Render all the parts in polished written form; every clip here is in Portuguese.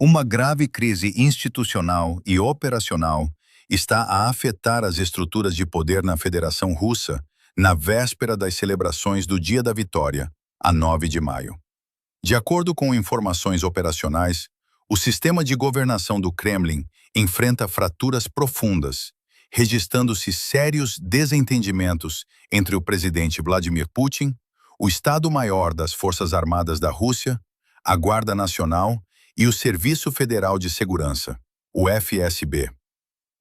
Uma grave crise institucional e operacional está a afetar as estruturas de poder na Federação Russa na véspera das celebrações do Dia da Vitória, a 9 de maio. De acordo com informações operacionais, o sistema de governação do Kremlin enfrenta fraturas profundas, registrando-se sérios desentendimentos entre o presidente Vladimir Putin, o Estado-Maior das Forças Armadas da Rússia, a Guarda Nacional e o Serviço Federal de Segurança, o FSB.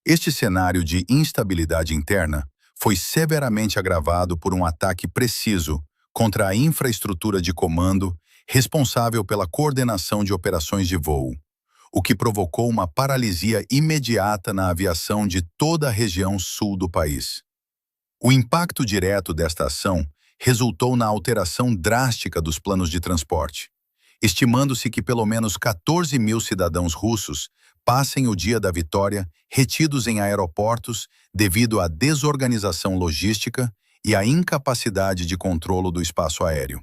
Este cenário de instabilidade interna foi severamente agravado por um ataque preciso contra a infraestrutura de comando responsável pela coordenação de operações de voo, o que provocou uma paralisia imediata na aviação de toda a região sul do país. O impacto direto desta ação resultou na alteração drástica dos planos de transporte, estimando-se que pelo menos 14 mil cidadãos russos passem o Dia da Vitória retidos em aeroportos devido à desorganização logística e à incapacidade de controlo do espaço aéreo.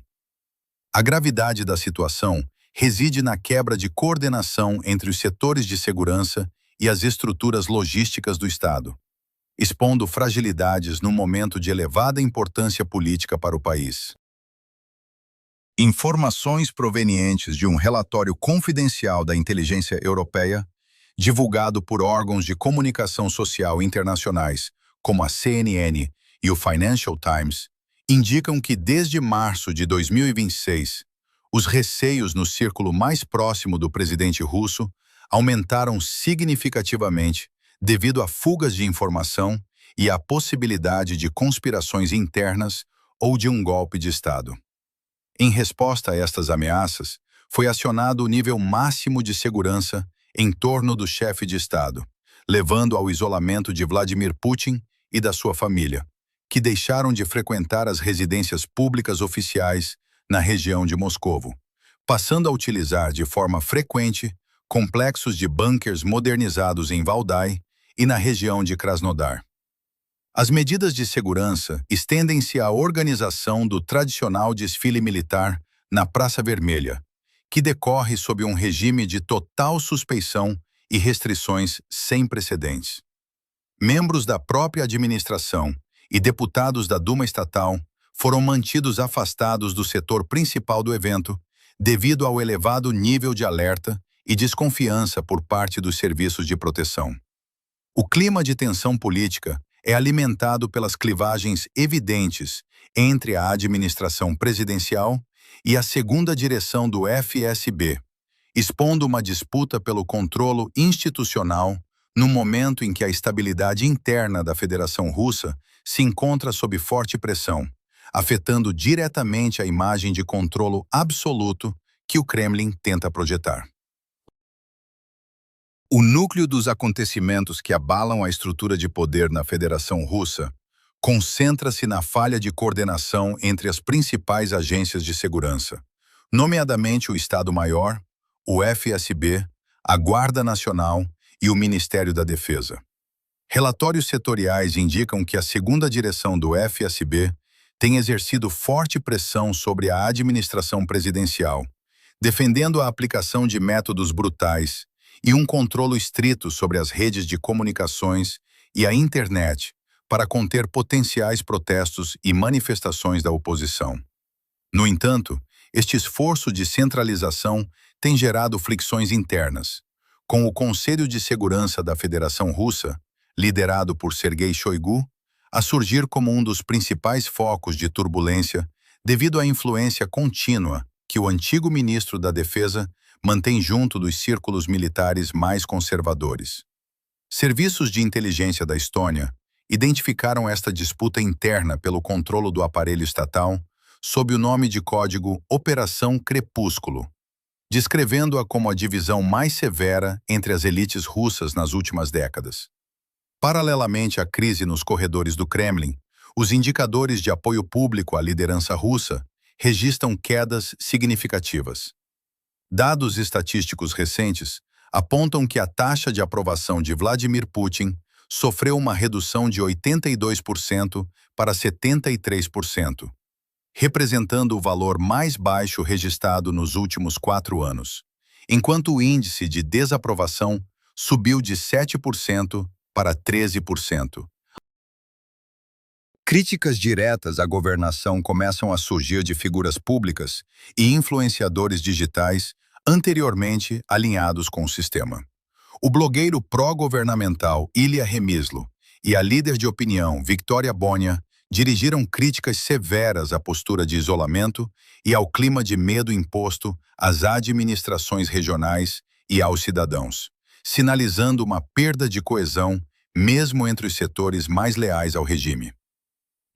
A gravidade da situação reside na quebra de coordenação entre os setores de segurança e as estruturas logísticas do Estado, expondo fragilidades num momento de elevada importância política para o país. Informações provenientes de um relatório confidencial da inteligência europeia, divulgado por órgãos de comunicação social internacionais, como a CNN e o Financial Times, indicam que desde março de 2026, os receios no círculo mais próximo do presidente russo aumentaram significativamente devido a fugas de informação e à possibilidade de conspirações internas ou de um golpe de Estado. Em resposta a estas ameaças, foi acionado o nível máximo de segurança em torno do chefe de Estado, levando ao isolamento de Vladimir Putin e da sua família, que deixaram de frequentar as residências públicas oficiais na região de Moscovo, passando a utilizar de forma frequente complexos de bunkers modernizados em Valdai e na região de Krasnodar. As medidas de segurança estendem-se à organização do tradicional desfile militar na Praça Vermelha, que decorre sob um regime de total suspeição e restrições sem precedentes. Membros da própria administração e deputados da Duma Estatal foram mantidos afastados do setor principal do evento devido ao elevado nível de alerta e desconfiança por parte dos serviços de proteção. O clima de tensão política é alimentado pelas clivagens evidentes entre a administração presidencial e a segunda direção do FSB, expondo uma disputa pelo controlo institucional no momento em que a estabilidade interna da Federação Russa se encontra sob forte pressão, afetando diretamente a imagem de controlo absoluto que o Kremlin tenta projetar. O núcleo dos acontecimentos que abalam a estrutura de poder na Federação Russa concentra-se na falha de coordenação entre as principais agências de segurança, nomeadamente o Estado-Maior, o FSB, a Guarda Nacional e o Ministério da Defesa. Relatórios setoriais indicam que a segunda direção do FSB tem exercido forte pressão sobre a administração presidencial, defendendo a aplicação de métodos brutais e um controle estrito sobre as redes de comunicações e a internet para conter potenciais protestos e manifestações da oposição. No entanto, este esforço de centralização tem gerado fricções internas, com o Conselho de Segurança da Federação Russa, liderado por Sergei Shoigu, a surgir como um dos principais focos de turbulência devido à influência contínua que o antigo ministro da Defesa mantém junto dos círculos militares mais conservadores. Serviços de inteligência da Estônia identificaram esta disputa interna pelo controlo do aparelho estatal sob o nome de código Operação Crepúsculo, descrevendo-a como a divisão mais severa entre as elites russas nas últimas décadas. Paralelamente à crise nos corredores do Kremlin, os indicadores de apoio público à liderança russa registram quedas significativas. Dados estatísticos recentes apontam que a taxa de aprovação de Vladimir Putin sofreu uma redução de 82% para 73%, representando o valor mais baixo registrado nos últimos 4 anos, enquanto o índice de desaprovação subiu de 7% para 13%. Críticas diretas à governação começam a surgir de figuras públicas e influenciadores digitais anteriormente alinhados com o sistema. O blogueiro pró-governamental Ilya Remislo e a líder de opinião Victoria Bonia dirigiram críticas severas à postura de isolamento e ao clima de medo imposto às administrações regionais e aos cidadãos, sinalizando uma perda de coesão mesmo entre os setores mais leais ao regime.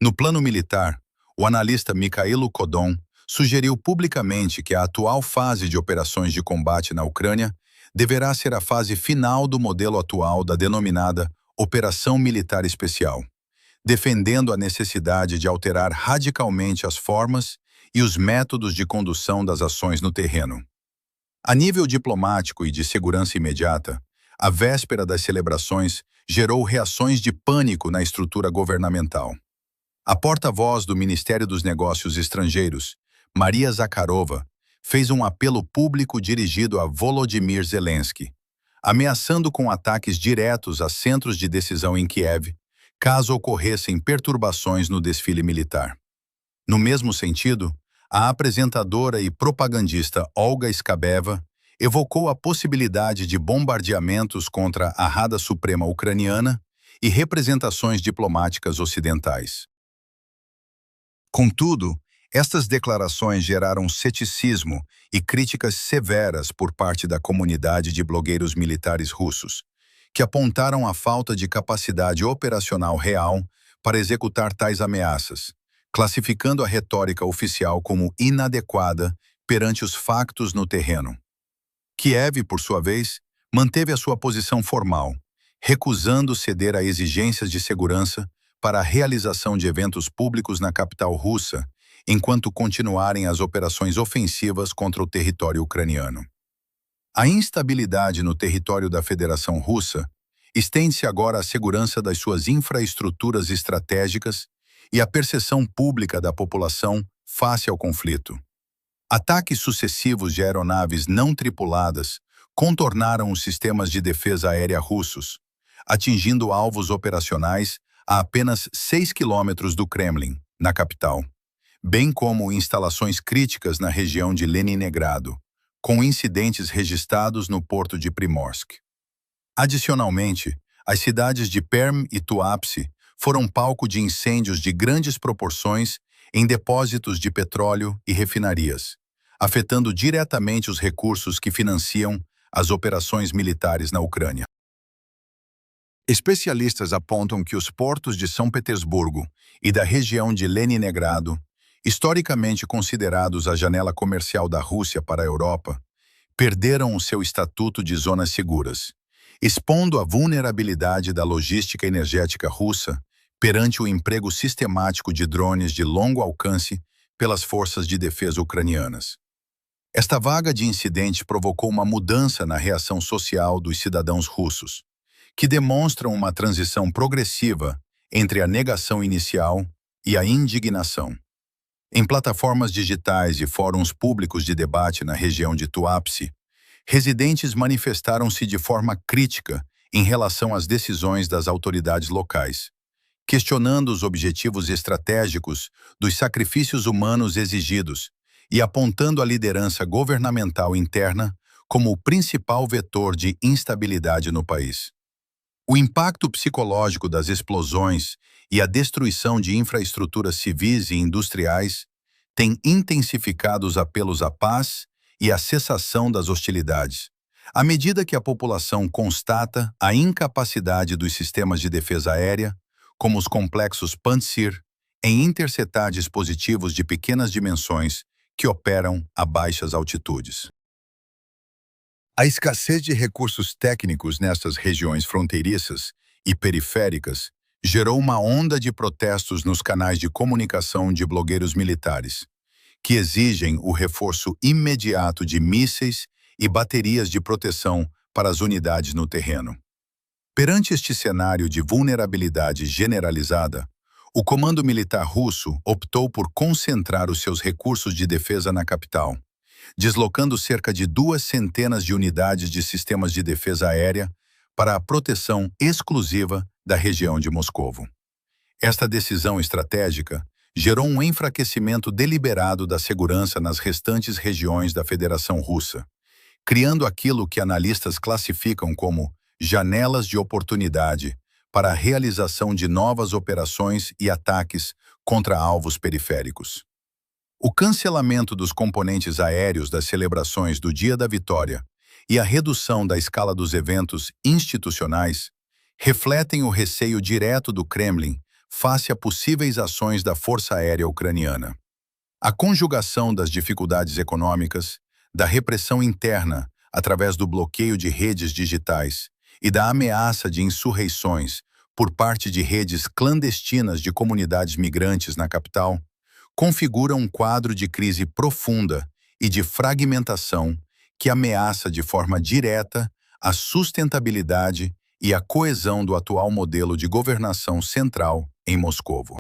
No plano militar, o analista Mikhailo Kodon sugeriu publicamente que a atual fase de operações de combate na Ucrânia deverá ser a fase final do modelo atual da denominada Operação Militar Especial, defendendo a necessidade de alterar radicalmente as formas e os métodos de condução das ações no terreno. A nível diplomático e de segurança imediata, a véspera das celebrações gerou reações de pânico na estrutura governamental. A porta-voz do Ministério dos Negócios Estrangeiros, Maria Zakharova, fez um apelo público dirigido a Volodymyr Zelensky, ameaçando com ataques diretos a centros de decisão em Kiev, caso ocorressem perturbações no desfile militar. No mesmo sentido, a apresentadora e propagandista Olga Skabeva evocou a possibilidade de bombardeamentos contra a Rada Suprema Ucraniana e representações diplomáticas ocidentais. Contudo, estas declarações geraram ceticismo e críticas severas por parte da comunidade de blogueiros militares russos, que apontaram a falta de capacidade operacional real para executar tais ameaças, classificando a retórica oficial como inadequada perante os factos no terreno. Kiev, por sua vez, manteve a sua posição formal, recusando ceder a exigências de segurança para a realização de eventos públicos na capital russa, enquanto continuarem as operações ofensivas contra o território ucraniano. A instabilidade no território da Federação Russa estende-se agora à segurança das suas infraestruturas estratégicas e à percepção pública da população face ao conflito. Ataques sucessivos de aeronaves não tripuladas contornaram os sistemas de defesa aérea russos, atingindo alvos operacionais a apenas 6 quilômetros do Kremlin, na capital, bem como instalações críticas na região de Leningrado, com incidentes registrados no porto de Primorsk. Adicionalmente, as cidades de Perm e Tuapse foram palco de incêndios de grandes proporções em depósitos de petróleo e refinarias, afetando diretamente os recursos que financiam as operações militares na Ucrânia. Especialistas apontam que os portos de São Petersburgo e da região de Leningrado, historicamente considerados a janela comercial da Rússia para a Europa, perderam o seu estatuto de zonas seguras, expondo a vulnerabilidade da logística energética russa perante o emprego sistemático de drones de longo alcance pelas forças de defesa ucranianas. Esta vaga de incidente provocou uma mudança na reação social dos cidadãos russos, que demonstram uma transição progressiva entre a negação inicial e a indignação. Em plataformas digitais e fóruns públicos de debate na região de Tuapse, residentes manifestaram-se de forma crítica em relação às decisões das autoridades locais, questionando os objetivos estratégicos dos sacrifícios humanos exigidos e apontando a liderança governamental interna como o principal vetor de instabilidade no país. O impacto psicológico das explosões e a destruição de infraestruturas civis e industriais tem intensificado os apelos à paz e à cessação das hostilidades, à medida que a população constata a incapacidade dos sistemas de defesa aérea, como os complexos Pantsir, em interceptar dispositivos de pequenas dimensões que operam a baixas altitudes. A escassez de recursos técnicos nessas regiões fronteiriças e periféricas gerou uma onda de protestos nos canais de comunicação de blogueiros militares, que exigem o reforço imediato de mísseis e baterias de proteção para as unidades no terreno. Perante este cenário de vulnerabilidade generalizada, o comando militar russo optou por concentrar os seus recursos de defesa na capital, deslocando cerca de 200 de unidades de sistemas de defesa aérea para a proteção exclusiva da região de Moscovo. Esta decisão estratégica gerou um enfraquecimento deliberado da segurança nas restantes regiões da Federação Russa, criando aquilo que analistas classificam como janelas de oportunidade para a realização de novas operações e ataques contra alvos periféricos. O cancelamento dos componentes aéreos das celebrações do Dia da Vitória e a redução da escala dos eventos institucionais refletem o receio direto do Kremlin face a possíveis ações da Força Aérea Ucraniana. A conjugação das dificuldades econômicas, da repressão interna através do bloqueio de redes digitais e da ameaça de insurreições por parte de redes clandestinas de comunidades migrantes na capital, configura um quadro de crise profunda e de fragmentação que ameaça de forma direta a sustentabilidade e a coesão do atual modelo de governação central em Moscovo.